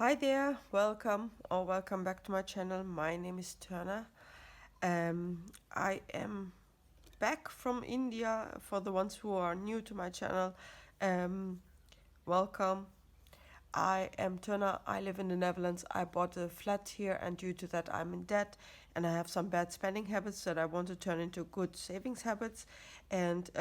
Hi there, welcome or welcome back to my channel. My name is Turner. I am back from India. For the ones who are new to my channel, um, welcome. I am Turner. I live in the Netherlands. I bought a flat here, and due to that, I'm in debt and I have some bad spending habits that I want to turn into good savings habits. And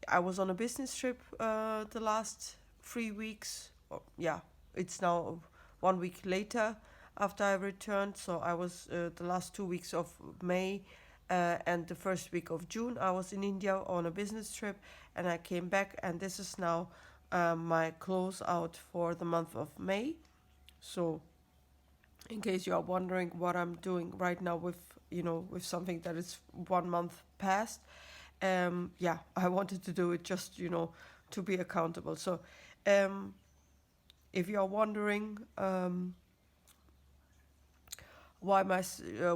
I was on a business trip the last 3 weeks. Yeah, it's now 1 week later after I returned. So I was the last 2 weeks of May and the first week of June. I was in India on a business trip, and I came back, and this is now my closeout for the month of May. So, in case you are wondering what I'm doing right now with with something that is 1 month past, yeah, I wanted to do it just to be accountable. So, um, if you are wondering why my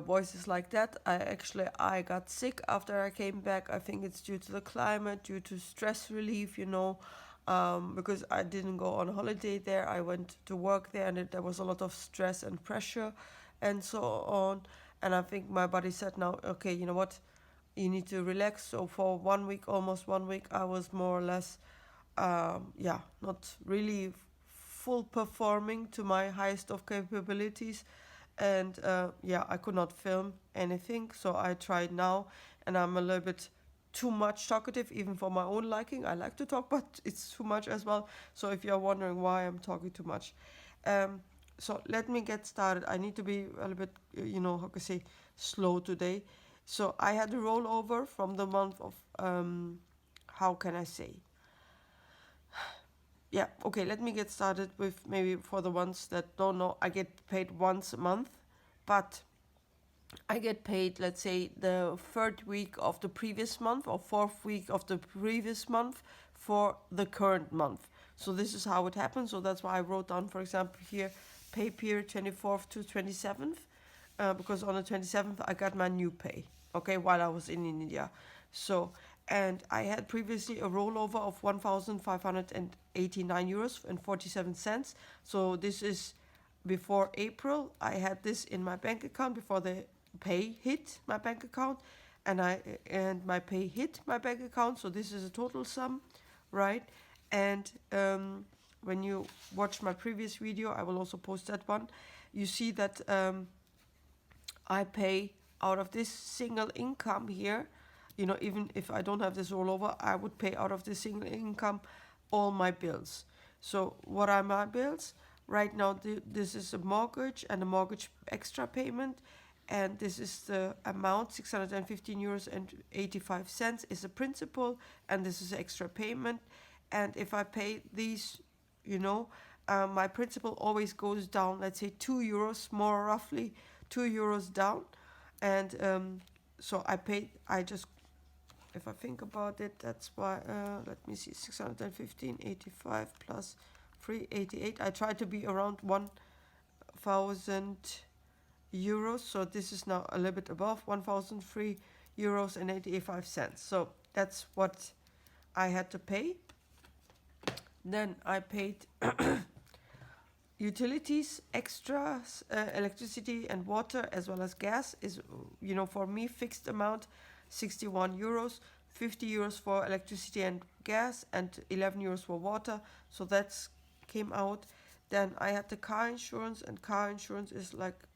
voice is like that, I got sick after I came back. I think it's due to the climate, due to stress relief, because I didn't go on holiday there. I went to work there, and there was a lot of stress and pressure, and so on. And I think my body said, now, okay, you know what, you need to relax. So for 1 week, almost 1 week, I was more or less, yeah, not really full performing to my highest of capabilities. And yeah, I could not film anything. So I tried now, and I'm a little bit too much talkative, even for my own liking. I like to talk, but it's too much as well. So if you're wondering why I'm talking too much, um, so let me get started. I need to be a little bit, how can I say, slow today. So I had a rollover from the month of, how can I say? Yeah, okay, let me get started with maybe for the ones that don't know. I get paid once a month, but I get paid, let's say, the third week of the previous month or fourth week of the previous month for the current month. So this is how it happens. So that's why I wrote down, for example, here, pay period 24th to 27th, because on the 27th I got my new pay, okay, while I was in India. So, and I had previously a rollover of 1,589 euros and 47 cents. So this is before April. I had this in my bank account before the pay hit my bank account, and my pay hit my bank account. So this is a total sum, right? And when you watch my previous video, I will also post that one. You see that I pay out of this single income here. Even if I don't have this rollover, I would pay out of this single income all my bills. So what are my bills? Right now, this is a mortgage and a mortgage extra payment, and this is the amount, 615 euros and 85 cents is the principal, and this is extra payment. And if I pay these, my principal always goes down, let's say 2 euros more roughly, 2 euros down. And so I just, if I think about it, that's why, let me see, 615.85 plus 388. I try to be around 1,000 euros. So this is now a little bit above 1,003 euros and 85 cents. So that's what I had to pay. Then I paid utilities, extras, electricity and water, as well as gas is, for me, fixed amount, 61 euros, 50 euros for electricity and gas, and 11 euros for water. So that's came out. Then I had the car insurance, and car insurance is like,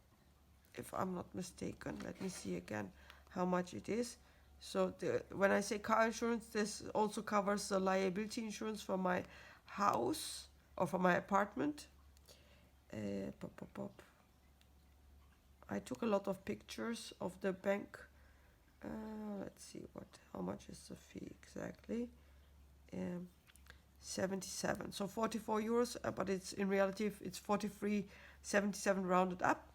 if I'm not mistaken, let me see again how much it is. So when I say car insurance, this also covers the liability insurance for my house or for my apartment. Pop, pop, pop. I took a lot of pictures of the bank. Let's see how much is the fee exactly. 77. So 44 euros, but it's in reality it's 43.77 rounded up.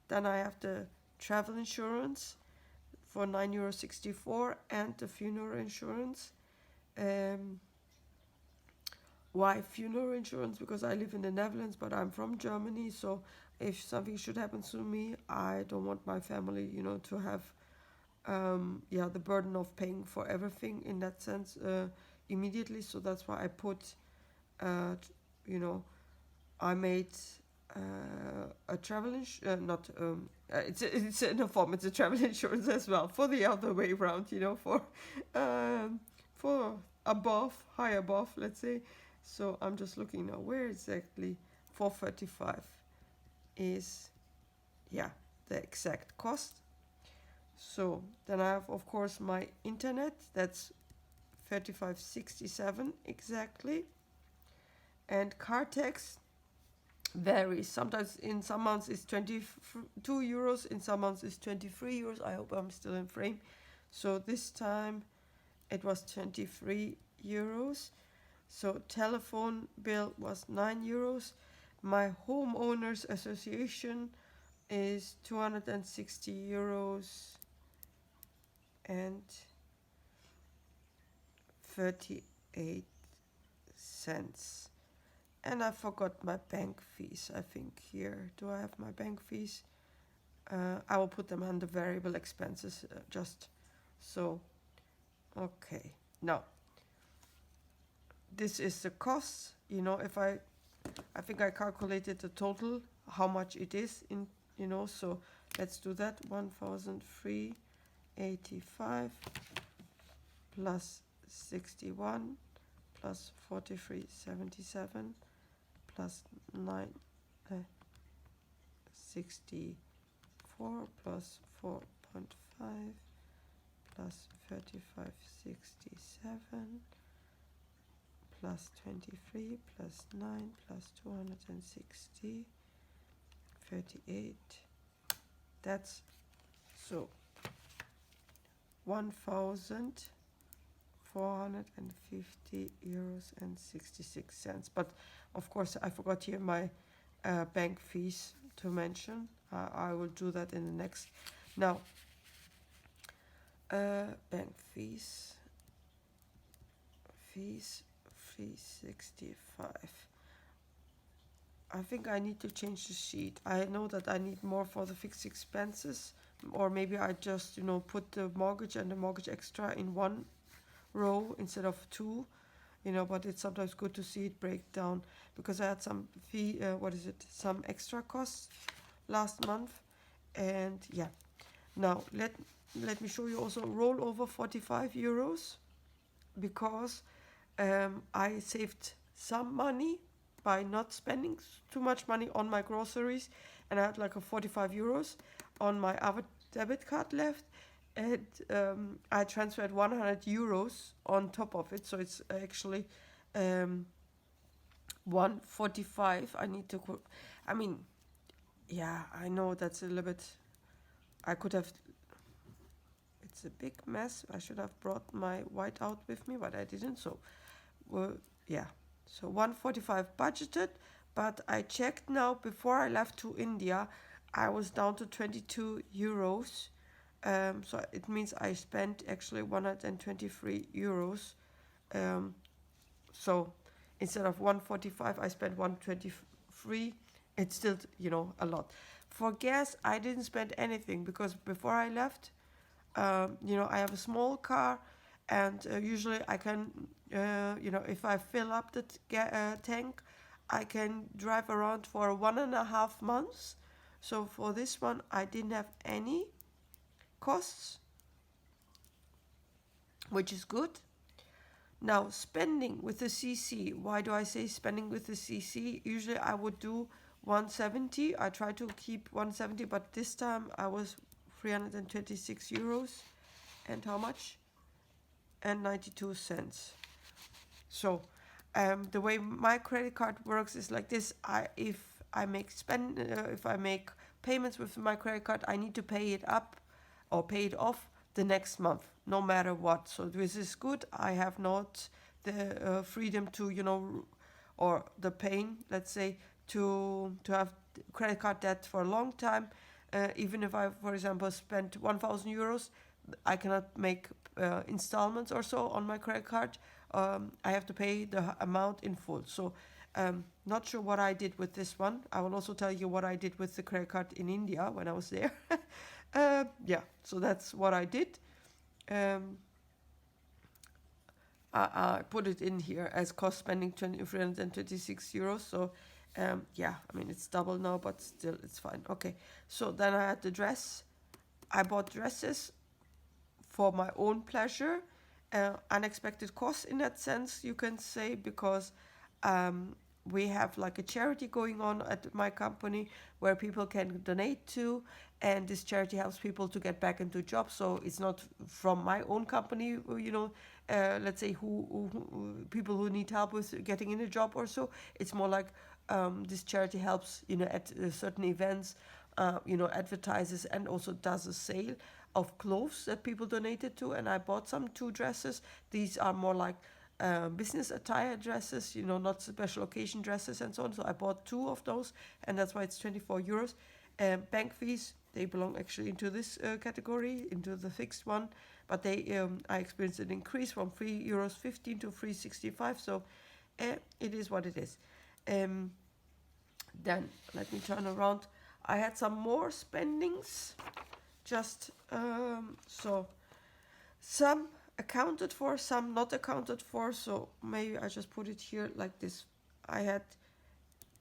Then I have the travel insurance for 9.64 euros and the funeral insurance. Why funeral insurance? Because I live in the Netherlands, but I'm from Germany. So if something should happen to me, I don't want my family, to have, the burden of paying for everything in that sense immediately. So that's why I put, I made a not it's in a form. It's a travel insurance as well for the other way around. For high above, let's say. So I'm just looking now where exactly 435 is. Yeah, the exact cost. So then I have, of course, my internet. That's 35.67 exactly. And car tax varies. Sometimes in some months it's 22 euros, in some months it's 23 euros. I hope I'm still in frame. So this time it was 23 euros. So telephone bill was 9 euros. My homeowners association is 260 euros and 38 cents. And I forgot my bank fees, I think here. Do I have my bank fees? I will put them under variable expenses just so. Okay, now this is the cost. If I think I calculated the total, how much it is in, so let's do that. 1,385 plus 61 plus 43.77 plus 64 plus 4.5 plus 35.67 plus 23 plus 9 plus 260 38. That's so 1,450 euros and 66 cents. But of course I forgot here my bank fees to mention. I will do that in the next. Now bank fees 365. I think I need to change the sheet. I know that I need more for the fixed expenses, or maybe I just put the mortgage and the mortgage extra in one row instead of two, but it's sometimes good to see it break down, because I had some some extra costs last month. And yeah, now let me show you also roll over 45 euros, because I saved some money by not spending too much money on my groceries, and I had like a 45 euros on my other debit card left, and I transferred 100 euros on top of it, so it's actually 145. I need to yeah, I know that's a little bit, I could have, it's a big mess. I should have brought my whiteout with me, but I didn't. So yeah, so 145 budgeted, but I checked now before I left to India, I was down to 22 euros. So it means I spent actually 123 euros. So instead of 145, I spent 123. It's still, a lot. For gas, I didn't spend anything, because before I left, I have a small car, and usually I can, if I fill up the tank, I can drive around for 1.5 months. So for this one, I didn't have any costs, which is good. Now, spending with the CC. Why do I say spending with the CC? Usually I would do 170. I try to keep 170, but this time I was 326 euros. And how much? And 92 cents. So the way my credit card works is like this. If I make payments with my credit card, I need to pay it up or pay it off the next month, no matter what. So this is good. I have not the freedom to, or the pain, let's say, to have credit card debt for a long time. Even if I, for example, spent 1,000 euros, I cannot make installments or so on my credit card. I have to pay the amount in full. So not sure what I did with this one. I will also tell you what I did with the credit card in India when I was there. Yeah, so that's what I did. I put it in here as cost spending 326 euros. So Yeah, I mean it's double now, but still it's fine. Okay, so then I had the dress. I bought dresses for my own pleasure, unexpected costs in that sense, you can say, because um, we have like a charity going on at my company where people can donate to, and this charity helps people to get back into jobs. So it's not from my own company, let's say people who need help with getting in a job or so. It's more like this charity helps, at certain events, advertises and also does a sale of clothes that people donated to, and I bought some two dresses. These are more like business attire dresses, not special occasion dresses and so on. So I bought two of those, and that's why it's 24 euros. Bank fees, they belong actually into this category, into the fixed one, but I experienced an increase from 3 euros 15 to 3.65. So it is what it is. Then let me turn around. I had some more spendings, just so some accounted for, some not accounted for. So maybe I just put it here like this. I had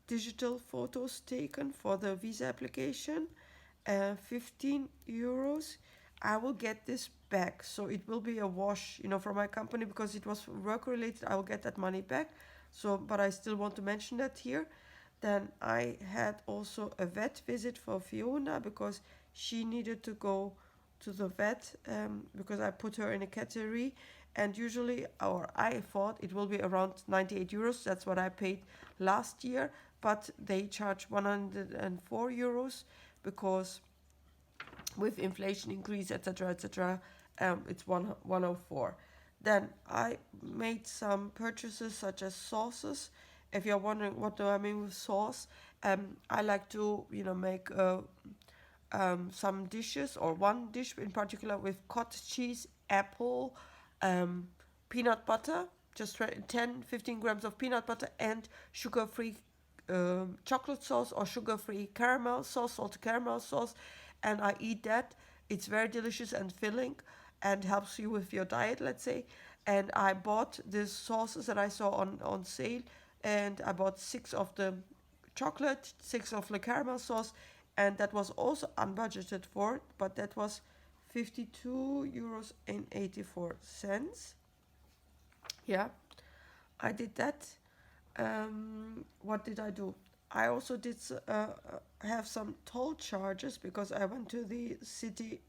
digital photos taken for the visa application, 15 euros. I will get this back, so it will be a wash, from my company, because it was work related. I will get that money back. So, but I still want to mention that here. Then I had also a vet visit for Fiona, because she needed to go to the vet, because I put her in a category, and usually, or I thought it will be around 98 euros. That's what I paid last year, but they charge 104 euros because with inflation increase, etc., etc., it's 104. Then I made some purchases such as sauces. If you're wondering what do I mean with sauce, I like to make some dishes, or one dish in particular, with cottage cheese, apple, peanut butter, just 10-15 grams of peanut butter, and sugar-free chocolate sauce or sugar-free caramel sauce, salted caramel sauce, and I eat that. It's very delicious and filling, and helps you with your diet, let's say. And I bought these sauces that I saw on sale, and I bought 6 of the chocolate, 6 of the caramel sauce, and that was also unbudgeted for, but that was 52 euros and 84 cents. Yeah, I did that. What did I do? I also did have some toll charges, because I went to the city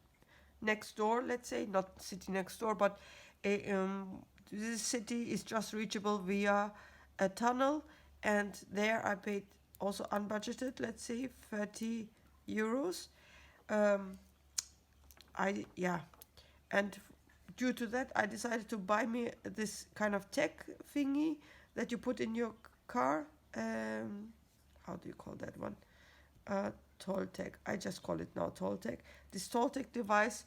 next door, let's say, not city next door, but this city is just reachable via a tunnel, and there I paid also unbudgeted, let's say, 30 euros. Um, yeah, and due to that, I decided to buy me this kind of tech thingy that you put in your car. How do you call that one? Toll tech. I just call it now toll tech. This toll tech device,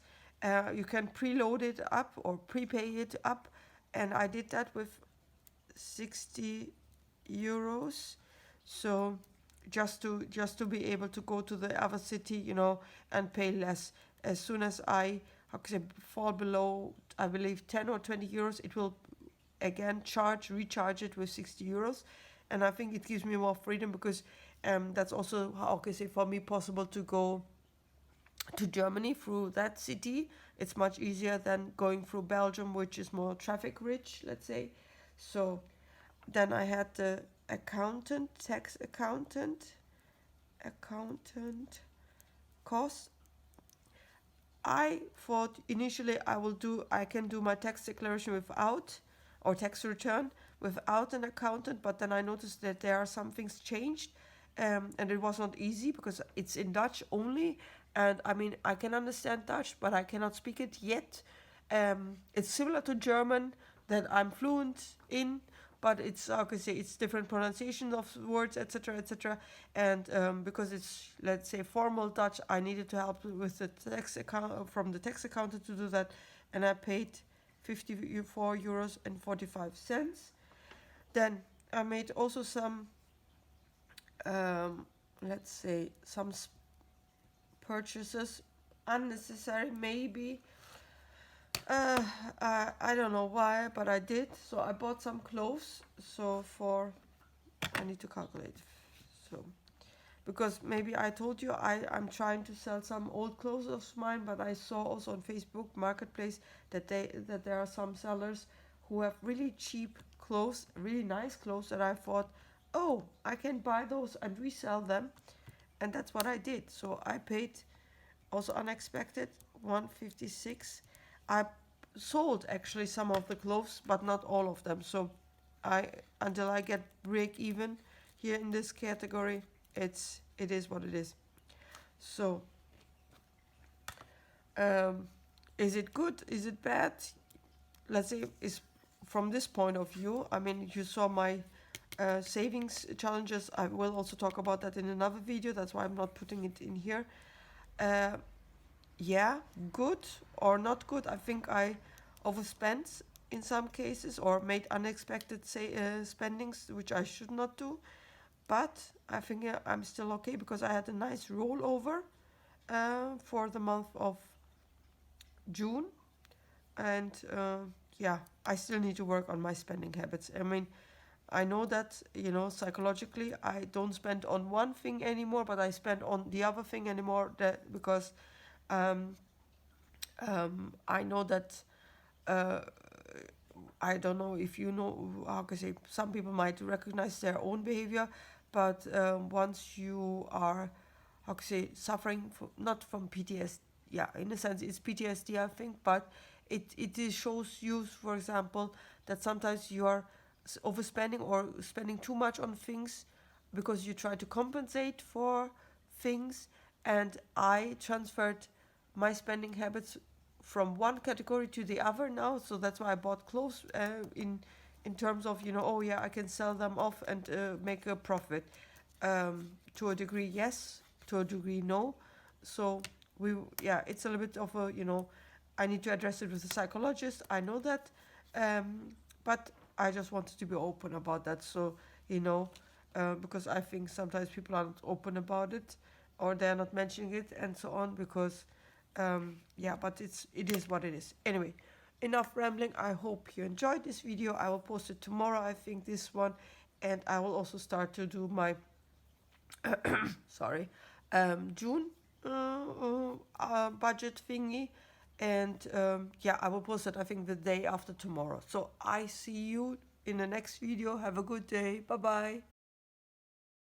you can preload it up or prepay it up, and I did that with 60 euros. So just to be able to go to the other city, and pay less. As soon as I, fall below, I believe 10 or 20 euros, it will again recharge it with 60 euros. And I think it gives me more freedom, because that's also, for me possible to go to Germany through that city. It's much easier than going through Belgium, which is more traffic rich, let's say. So then I had the tax accountant cost. I thought initially I can do my tax declaration without, or tax return without an accountant, but then I noticed that there are some things changed, and it was not easy because it's in Dutch only, and I mean I can understand Dutch, but I cannot speak it yet. It's similar to German that I'm fluent in, but it's it's different pronunciation of words, etc., etc. And because it's, let's say, formal Dutch, I needed to help with the tax account from the tax accountant to do that, and I paid 54 euros and 45 cents. Then I made also some, let's say, some purchases, unnecessary maybe. I don't know why, but I did. So I bought some clothes. So I need to calculate. So because maybe I told you I'm trying to sell some old clothes of mine, but I saw also on Facebook Marketplace that there are some sellers who have really cheap clothes, really nice clothes, that I thought, oh, I can buy those and resell them, and that's what I did. So I paid, also unexpected, 156. I sold actually some of the clothes, but not all of them. So I until I get break even here in this category, it is what it is. So um, is it good? Is it bad? Let's say is from this point of view. I mean, you saw my savings challenges. I will also talk about that in another video. That's why I'm not putting it in here. Uh, yeah, good or not good. I think I overspent in some cases or made unexpected spendings, which I should not do. But I think I'm still okay because I had a nice rollover for the month of June, and yeah, I still need to work on my spending habits. I mean, I know that, psychologically I don't spend on one thing anymore, but I spend on the other thing anymore, that because um, I know that uh, I don't know if you know how can I say, some people might recognize their own behavior, but once you are, how can I say, suffering from, not from PTSD, yeah, in a sense it's PTSD, I think, but shows you, for example, that sometimes you are overspending or spending too much on things because you try to compensate for things, and I transferred my spending habits from one category to the other now. So that's why I bought clothes in terms of, oh yeah, I can sell them off and make a profit. To a degree, yes. To a degree, no. So yeah, it's a little bit of a, I need to address it with a psychologist. I know that, but I just wanted to be open about that. So because I think sometimes people aren't open about it, or they're not mentioning it and so on, because yeah, but it is what it is. Anyway, enough rambling. I hope you enjoyed this video. I will post it tomorrow, I think, this one, and I will also start to do my sorry, June budget thingy, and yeah, I will post it, I think, the day after tomorrow. So I see you in the next video. Have a good day. Bye bye.